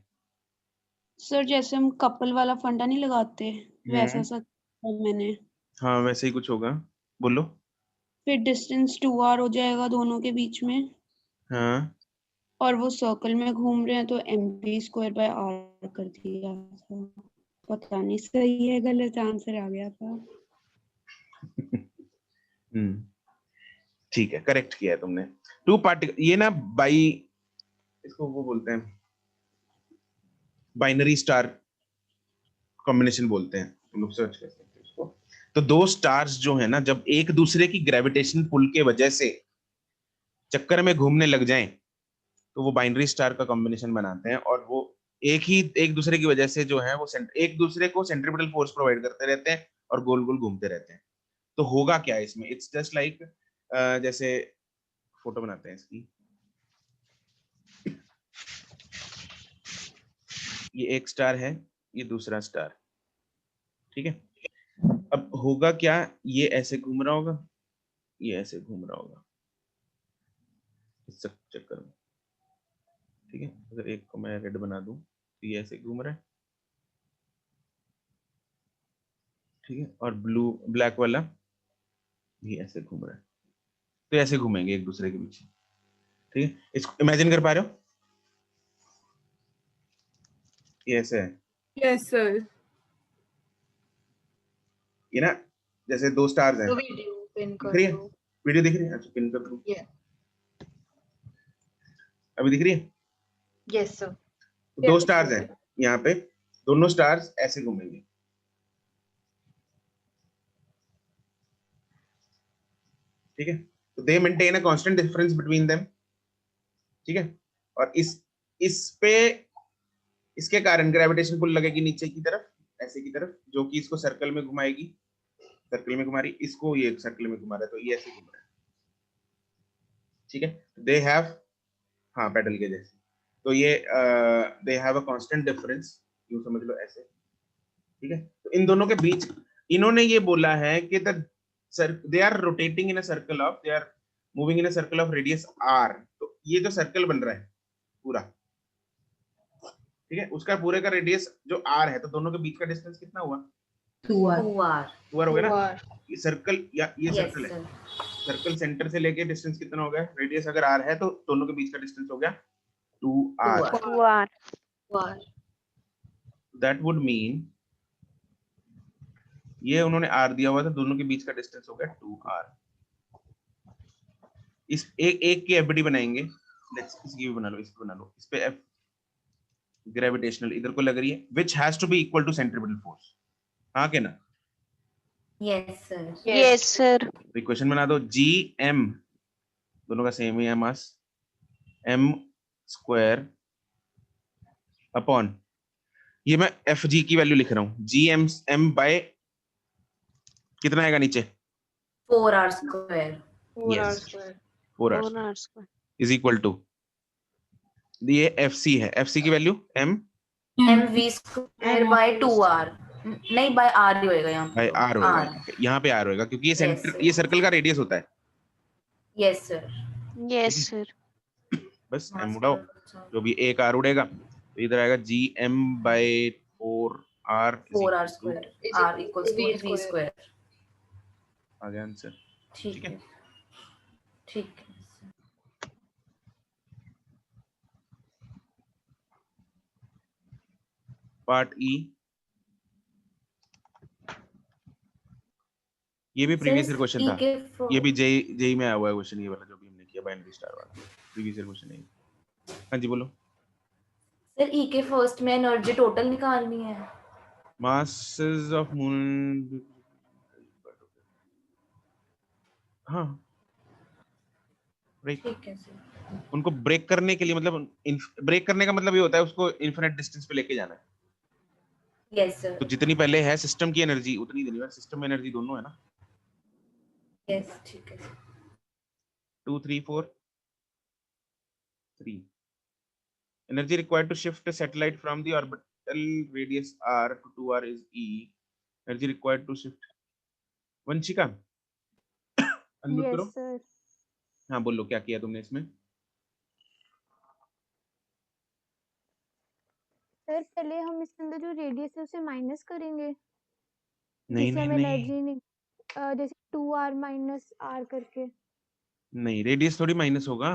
सर जैसे हम कपल वाला फंडा नहीं लगाते वैसा सा मैंने। हाँ वैसे ही कुछ होगा, बोलो। फिर डिस्टेंस 2r हो जाएगा दोनों के बीच में। हाँ और वो सर्कल में घूम रहे हैं तो mv²/r कर दिया था। पता नहीं सही है गलत, आंसर आ गया था। ठीक है, करेक्ट किया है तुमने। टू पार्टिकल, ये ना बाई, इसको वो बोलते हैं बाइनरी स्टार कॉम्बिनेशन बोलते हैं, तुम लोग सर्च कर सकते हो इसको। तो दो स्टार्स जो है ना, जब एक दूसरे की ग्रेविटेशन पुल के वजह से चक्कर में घूमने लग जाएं तो वो बाइनरी स्टार का कॉम्बिनेशन बनाते हैं, और वो एक दूसरे की वजह से जो है वो एक दूसरे को सेंट्रीपिटल फोर्स प्रोवाइड करते रहते हैं और गोल गोल घूमते रहते हैं। तो होगा क्या इसमें? इट्स जस्ट लाइक, जैसे फोटो बनाते हैं इसकी, ये एक स्टार है, ये दूसरा स्टार, ठीक है। अब होगा क्या, ये ऐसे घूम रहा होगा, ये ऐसे घूम रहा होगा इस चक्कर में, ठीक है। अगर एक को मैं रेड बना दूं तो ये ऐसे घूम रहा है, ठीक है, और ब्लैक वाला ये ऐसे घूम रहा है। तो ऐसे घूमेंगे एक दूसरे के पीछे, ठीक है। इसको इमेजिन कर पा रहे हो? ये ऐसे है। Yes sir. ये ना जैसे दो स्टार्स हैं, तो वीडियो पिन दिख कर रही है? दो। वीडियो दिख रही है? अच्छा पिन कर दूं। Yeah. अभी दिख रही है? Yes sir. दो स्टार्स हैं यहाँ पे, दोनों स्टार्स ऐसे घूमेंगे, ठीक है। तो दे maintain a constant difference between them, ठीक है। और इसके कारण ग्रेविटेशन पुल लगेगी नीचे की तरफ, ऐसे की तरफ, जो कि इसको सर्कल में घुमाएगी, सर्कल में घुमा रही, इसको ये सर्कल में घुमा रहा है, तो ये ऐसे घूम रहा है, ठीक है। दे हैव, हाँ पेडल के जैसे, तो ये they have a constant difference, यूं समझ लो ऐसे, ठीक है। तो इन दोनों के बीच इन्होंने ये बोला है कि they are rotating in a circle of, they are moving in a circle of radius r। तो ये जो सर्कल बन रहा है पूरा, ठीक है, उसका पूरे का रेडियस जो r है, तो दोनों के बीच का डिस्टेंस कितना हुआ? 2r 2r हो गया ना। ये सर्कल, या ये Yes, सर्कल है, सर्कल सेंटर से लेके डिस्टेंस कितना हो गया? रेडियस अगर r है तो दोनों के बीच का डिस्टेंस हो गया 2r। दैट वुड मीन, ये उन्होंने r दिया हुआ था, दोनों के बीच का डिस्टेंस हो गया 2r। इस एक की एफडी बनाएंगे, लेट्स इसकी भी बना लो, इसको बना लो, इस पे f ग्रेविटेशनल इधर को लग रही है, which has to be equal to centripetal force, हाँ के ना? Yes sir yes sir. तो इक्वेशन बना दो, gm, दोनों का सेम ही है मास, m² अपॉन, ये मैं fg की वैल्यू लिख रहा हूँ, gm बाय कितना आएगा नीचे? 4r²। 4r² is equal to, ये fc है, fc की वैल्यू mv²/2r, नहीं बाय r ही होएगा यहाँ बाय r होगा, यहाँ पे r होगा क्योंकि ये सेंटर, ये सर्कल का रेडियस होता है। Yes sir. Yes sir. बस m उड़ाओ, जो भी एक r उड़ेगा तो इधर आएगा gm/4r, 4r² r equals to v²। आ गया आंसर, ठीक है, ठीक है। पार्ट ई, ये भी प्रीवियस ईयर क्वेश्चन था, ये भी जेई में आया हुआ है क्वेश्चन, ये वाला जो भी हमने किया बाइनरी स्टार वाला, प्रीवियस ईयर क्वेश्चन है। हाँ जी बोलो सर। ई के फर्स्ट में एनर्जी टोटल निकालनी है, masses of moon, हाँ ब्रेक, ठीक है सर। उनको ब्रेक करने के लिए, मतलब ब्रेक करने का मतलब ये होता है उसको इनफिनिट डिस्टेंस पे लेके जाना है। Yes sir. तो जितनी पहले है सिस्टम की एनर्जी उतनी देनी है, सिस्टम में एनर्जी दोनों है ना। यस ठीक है sir. 2 3 4 3. Energy required to shift a satellite from the orbital radius r to 2r is E. Energy required to shift. Vanshika unmute करो। Yes sir. हाँ बोलो क्या किया तुमने इसमें? सर पहले हम इसके अंदर जो रेडियस है उसे माइनस करेंगे, नहीं जिससे नहीं हमें नहीं एनर्जी जैसे 2r माइनस r करके। नहीं, रेडियस थोड़ी माइनस होगा,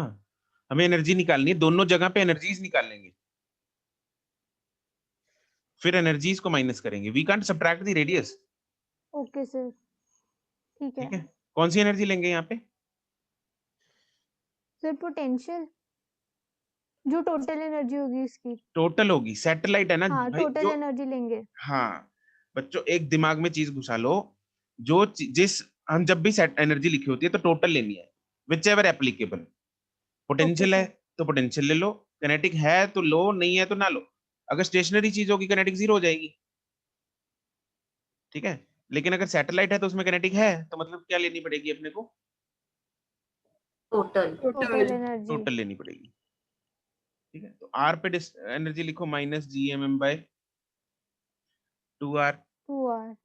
हमें एनर्जी निकालनी है, दोनों जगह पे एनर्जीज निकाल लेंगे, फिर एनर्जीज को माइनस करेंगे। We can't subtract the radius. Okay sir, ठीक ठीक है। है, कौन सी एनर्जी लेंगे यहाँ पे? सर पोटेंशियल, जो टोटल एनर्जी होगी इसकी। टोटल होगी, सैटेलाइट है ना हाँ भाई टोटल जो। एनर्जी लेंगे। हाँ बच्चों, एक दिमाग में चीज घुसा लो, जो जिस हम जब भी सेट एनर्जी लिखी होती है तो टोटल लेनी है, विच एवर एप्लीकेबल। पोटेंशियल है तो पोटेंशियल ले लो, किनेटिक है तो लो, नहीं है तो ना लो। अगर स्टेशनरी चीज होगी किनेटिक 0 हो जाएगी, ठीक है। लेकिन अगर सैटेलाइट है तो उसमें किनेटिक है, तो मतलब क्या लेनी पड़ेगी अपने को? Total energy. टोटल लेनी पड़ेगी, ठीक है। तो आर पे एनर्जी लिखो माइनस GMM/2r, 2r,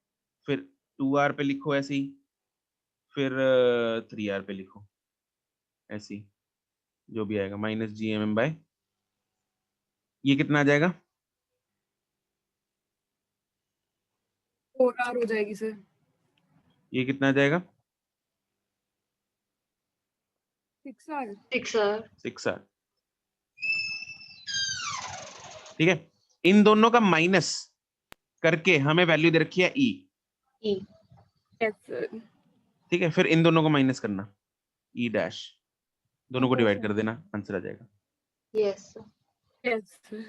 फिर 2r पे लिखो ऐसे ही, फिर 3r पे लिखो ऐसे ही, जो भी आएगा माइनस GMM/, ये कितना आ जाएगा? 4r हो जाएगी सर। ये कितना आ जाएगा? 6r। 6r, ठीक है। इन दोनों का माइनस करके हमें वैल्यू दे रखी है E, यस सर। ठीक है। फिर इन दोनों को माइनस करना, E डैश, दोनों को ओके डिवाइड सर। कर देना, आंसर आ जाएगा। Yes yes sir.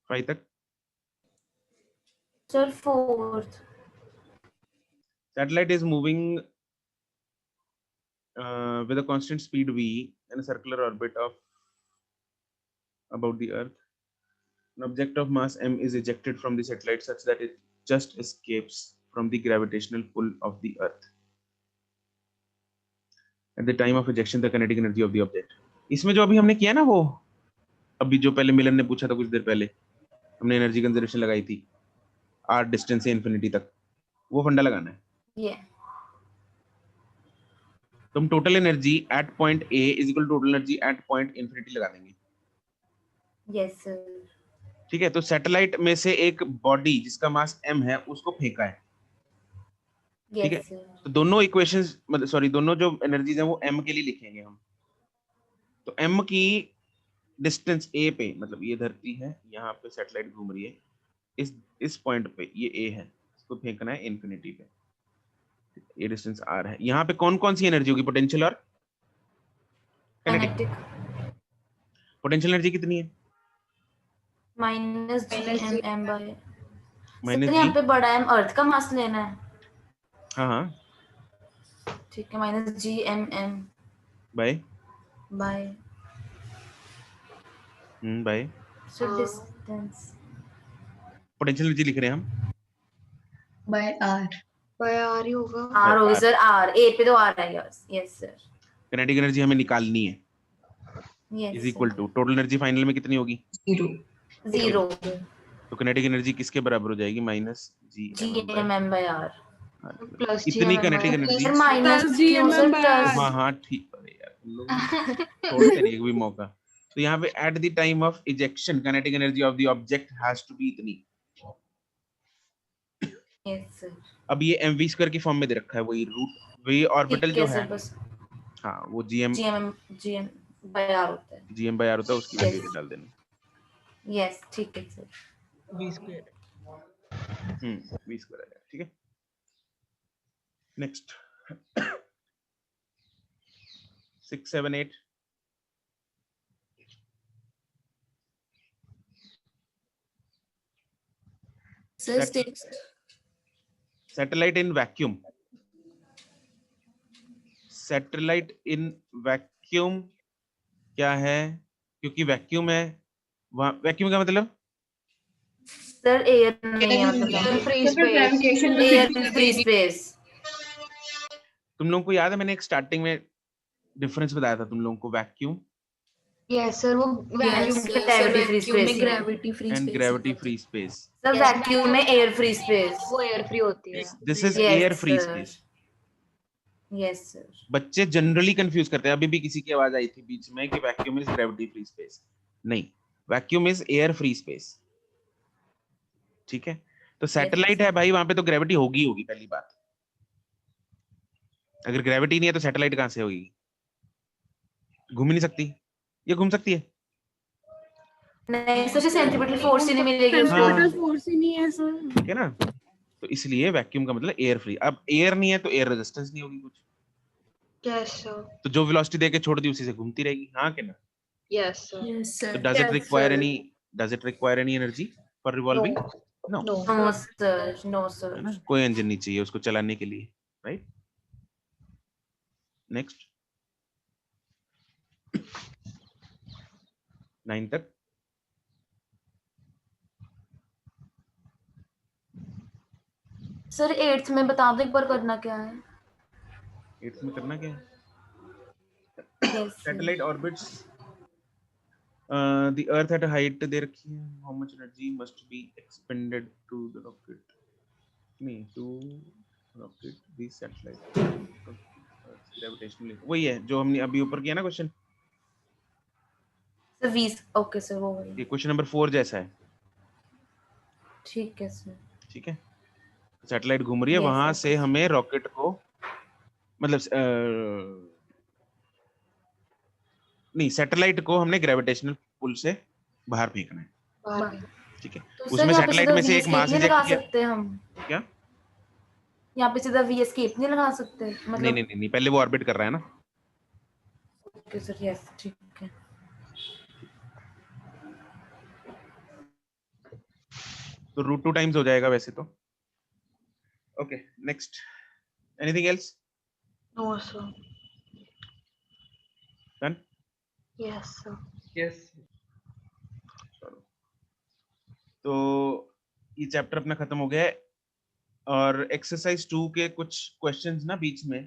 फाइव तक। Sir 4th। Satellite is moving with a constant speed v in a circular orbit of about the Earth. An object of mass m is ejected from the satellite such that it just escapes from the gravitational pull of the Earth. At the time of ejection, the kinetic energy of the object. इसमें जो अभी हमने किया ना, वो अभी जो पहले मिलन ने पूछा था कुछ देर पहले, हमने एनर्जी कंजर्वेशन लगाई थी r डिस्टेंस से इंफिनिटी तक, वो फंडा लगाना है। तुम total energy at point A is equal to total energy at point infinity लगा देंगे। Yes sir. ठीक है, तो सैटेलाइट में से एक बॉडी जिसका मास m है उसको फेंका है, ठीक है। तो दोनों इक्वेशंस, मतलब सॉरी, दोनों जो एनर्जीज हैं वो m के लिए लिखेंगे हम। तो m की डिस्टेंस A पे, मतलब ये धरती है, यहाँ पे सैटेलाइट घूम रही है, इस पॉइंट पे ये A है, इसको फेंकना है इंफिनिटी पे, ये डिस्टेंस r है। यहाँ पे कौन कौन सी एनर्जी होगी? पोटेंशियल और किनेटिक। पोटेंशियल एनर्जी कितनी है? Minus GMM by. Minus sir यहाँ पे बड़ा m अर्थ का मास लेना है। हाँ हाँ ठीक है, minus GMM by by by sir distance. Potential energy लिख रहे हैं हम बाय आर ही होगा। R होगी सर, R A पे तो R है। Yes sir. किनेटिक एनर्जी हमें निकालनी है, yes is equal to total energy final में कितनी होगी? 0। तो किनेटिक एनर्जी किसके बराबर हो जाएगी? Minus GMM by R plus इतनी kinetic energy. Minus GMM by R। हाँ हाँ ठीक है यार, तुम लोग छोड़ते नहीं एक भी मौका। तो यहाँ पे at the time of ejection kinetic energy of the object has to be इतनी। Yes sir. अब ये mv² की फॉर्म में दे रखा है, वही रूट वही ऑर्बिटल जो है, हाँ वो GM बाय R होता है, GM बाय R होता है, उसकी वैल्यू डाल देना। यस ठीक है सर। v²। v² आ जाएगा, ठीक है। Next 6 7 8 satellite in vacuum. Satellite in vacuum क्या है? क्योंकि वैक्यूम है वहां, वैक्यूम का मतलब सर एयर नहीं है मतलब free space. Air free space. तुम लोगों को याद है मैंने एक स्टार्टिंग में डिफरेंस बताया था तुम लोगों को, वैक्यूम यस सर, वो वैक्यूम ग्रेविटी फ्री स्पेस में gravity free and space gravity free space. Sir vacuum में एयर फ्री स्पेस। वो एयर फ्री होती है। This is air free space. Yes sir. बच्चे जनरली कंफ्यूज करते हैं, अभी भी किसी की आवाज आई थी बीच में कि vacuum is gravity free space. नहीं, vacuum is air free space. ठीक है, तो सैटेलाइट है भाई, वहां पे तो ग्रेविटी होगी होगी पहली बात। अगर ग्रेविटी नहीं है तो सैटेलाइट कहां से होगी? घूम ही नहीं सकती। ये घूम सकती है? नहीं सर, सेंट्रीपिटल फोर्स ही नहीं मिलेगी उसको। सेंट्रीपिटल फोर्स ही नहीं है सर। ठीक है ना, तो इसलिए वैक्यूम का मतलब एयर फ्री। अब एयर नहीं है तो एयर रेजिस्टेंस नहीं होगी कुछ। Yes sir. तो जो वेलोसिटी देके छोड़ दी उसी से घूमती रहेगी। हाँ कि ना? Yes sir. तो does it require any energy for revolving? No. No sir, no sir. है ना, कोई इंजन नहीं चाहिए उसको चलाने के लिए, राइट? नेक्स्ट 9 तक। सर 8th में बता दो एक बार करना क्या है। 8th में करना क्या है? Yes, satellite orbits the earth at a height दे रखी है, how much energy must be expended to the rocket, नहीं to rocket the satellite gravitational, वही है जो हमने अभी ऊपर किया ना क्वेश्चन। सर 20 ओके सर, वो वही। ये क्वेश्चन नंबर 4 जैसा है। ठीक है सर। ठीक है, सैटेलाइट घूम रही है, Yes, वहां okay, से हमें रॉकेट को मतलब नहीं, सैटेलाइट को हमने ग्रेविटेशनल पुल से बाहर फेंकना है। ठीक है, तो उसमें सर सैटेलाइट में से एक मास नहीं इजेक्ट लगा किया। सकते हम क्या? यहाँ पे सीधा वी एस्केप नहीं लगा सकते मतलब? नहीं नहीं नहीं, पहले वो ऑर्बिट कर रहा है ना। ओके सर, यस ठीक है। तो रूट 2 टाइम्स हो जाएगा वैसे तो। Okay, next, anything else? No sir. Done? Yes sir. Yes. तो ये चैप्टर अपना खत्म हो गया है, और एक्सरसाइज 2 के कुछ क्वेश्चंस ना बीच में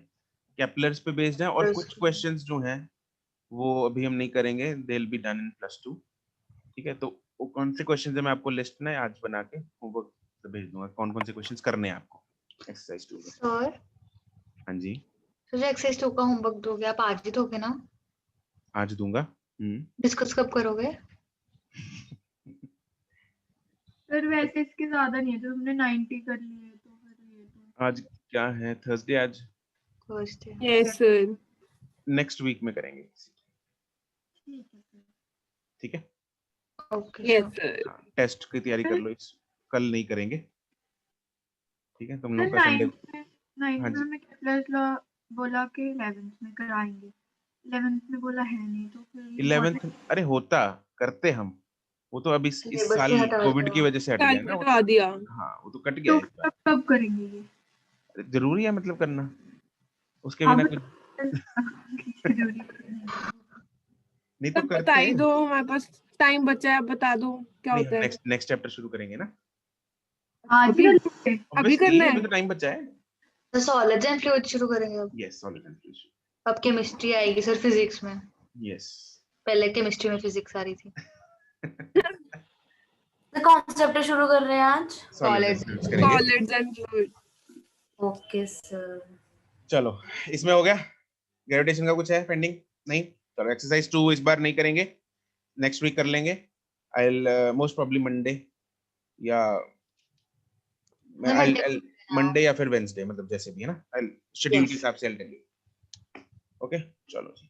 केपलर्स पे बेस्ड हैं, और कुछ क्वेश्चंस जो हैं वो अभी हम नहीं करेंगे, they will be done in +2। ठीक है, तो वो कौन से क्वेश्चंस है मैं आपको लिस्ट में आज बना के होमवर्क से भेज दूंगा, कौन कौन से क्वेश्चंस करने हैं आपको एक्सरसाइज 2 में। सर हाँ जी, सर एक्सरसाइज 2 का होमवर्क दोगे आप? आज ही दोगे ना? आज दूंगा। डिस्कस कब करोगे? सर वैसे इसके ज्यादा नहीं है, तो हमने 90 कर लिए तो फिर ये तो आज क्या है, थर्सडे आज? Thursday. Yes sir. Next week में करेंगे। ठीक है सर। ठीक है, ओके यस सर। टेस्ट की तैयारी कर लो, इस कल नहीं करेंगे। ठीक है, तुम लोग सर का संडे। 9th हाँ में जी, हमें केपलर्स लॉ बोला कि 11th में कराएंगे, 11th में बोला है नहीं, तो फिर ये 11th अरे होता करते हम, वो तो अभी इस सिलेबस साल से हटा कोविड दिया। की वजह से हट गया ना वो। हटवा दिया। हाँ, वो तो कट गया तो है इस बार। कब करेंगे ये? जरूरी है मतलब करना, उसके बिना अब कुछ जरूरी नहीं तो तब करते बता ही हैं। दो, हमारे पास टाइम बचा है, बता दो क्या नहीं, होता है। नेक्स्ट चैप्टर शुरू करेंगे ना। आज ही अभी कर लेंगे। अभी करना है। अभी तो टाइम बचा है। तो सॉलिड्स एंड फ्लूइड्स शुरू करेंगे अब। Yes, solid and fluid. अब केमिस्ट्री आएगी सर फिजिक्स में। यस, पहले केमिस्ट्री में फिजिक्स आ रही थी। तो कौन सा चैप्टर शुरू कर रहे हैं आज? सॉलिड एंड फ्लूइड्स करेंगे। Solids and fluid. Okay sir. चलो, इसमें हो गया। ग्रेविटेशन का कुछ है पेंडिंग? नहीं, चलो एक्सरसाइज 2 इस बार नहीं करेंगे, नेक्स्ट वीक कर लेंगे। I will most probably Monday या मंडे या फिर वेंसडे, मतलब जैसे भी है ना, आई शेड्यूल के हिसाब से। ओके, चलो जी।